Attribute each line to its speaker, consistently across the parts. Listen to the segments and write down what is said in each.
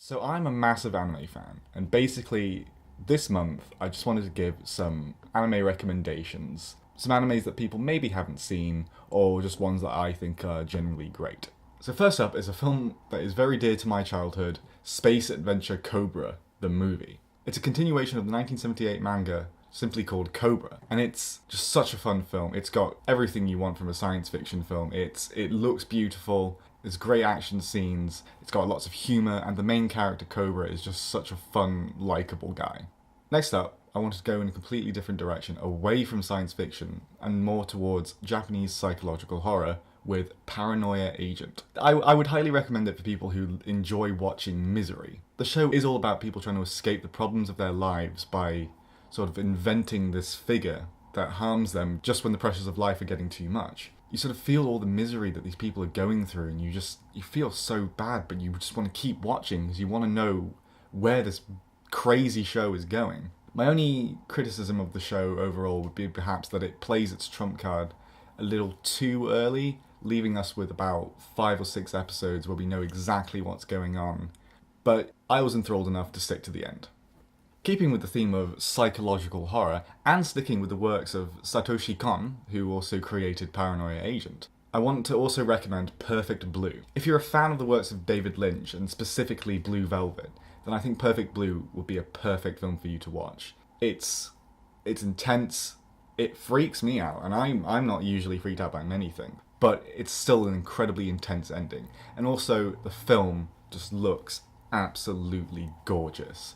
Speaker 1: So I'm a massive anime fan, and basically this month I just wanted to give some anime recommendations. Some animes that people maybe haven't seen, or just ones that I think are generally great. So first up is a film that is very dear to my childhood, Space Adventure Cobra, the movie. It's a continuation of the 1978 manga simply called Cobra, and it's just such a fun film. It's got everything you want from a science fiction film. It looks beautiful. There's great action scenes, it's got lots of humour, and the main character, Cobra, is just such a fun, likeable guy. Next up, I wanted to go in a completely different direction, away from science fiction, and more towards Japanese psychological horror with Paranoia Agent. I would highly recommend it for people who enjoy watching misery. The show is all about people trying to escape the problems of their lives by sort of inventing this figure that harms them just when the pressures of life are getting too much. You sort of feel all the misery that these people are going through, and you feel so bad, but you just want to keep watching because you want to know where this crazy show is going. My only criticism of the show overall would be perhaps that it plays its trump card a little too early, leaving us with about 5 or 6 episodes where we know exactly what's going on. But I was enthralled enough to stick to the end. Keeping with the theme of psychological horror, and sticking with the works of Satoshi Kon, who also created Paranoia Agent, I want to also recommend Perfect Blue. If you're a fan of the works of David Lynch, and specifically Blue Velvet, then I think Perfect Blue would be a perfect film for you to watch. It's intense, it freaks me out, and I'm not usually freaked out by many things, but it's still an incredibly intense ending. And also, the film just looks absolutely gorgeous.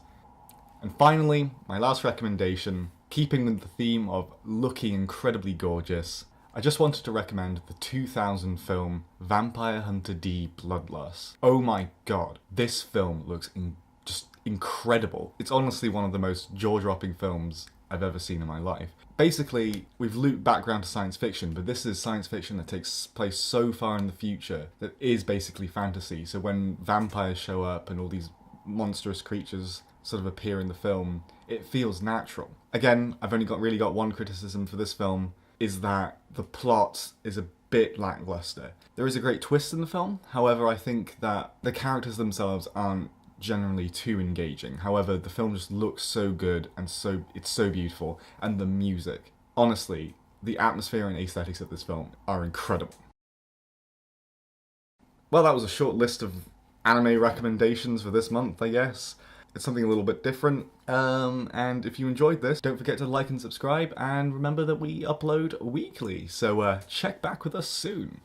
Speaker 1: And finally, my last recommendation, keeping with the theme of looking incredibly gorgeous, I just wanted to recommend the 2000 film Vampire Hunter D Bloodlust. Oh my god, this film looks just incredible. It's honestly one of the most jaw-dropping films I've ever seen in my life. Basically, we've looped back around to science fiction, but this is science fiction that takes place so far in the future that is basically fantasy. So when vampires show up and all these monstrous creatures sort of appear in the film, it feels natural. Again, I've only really got one criticism for this film, is that the plot is a bit lackluster. There is a great twist in the film, however I think that the characters themselves aren't generally too engaging. However, the film just looks so good, and it's so beautiful, and the music. Honestly, the atmosphere and aesthetics of this film are incredible. Well, that was a short list of anime recommendations for this month, I guess. It's something a little bit different, and if you enjoyed this, don't forget to like and subscribe, and remember that we upload weekly, so check back with us soon.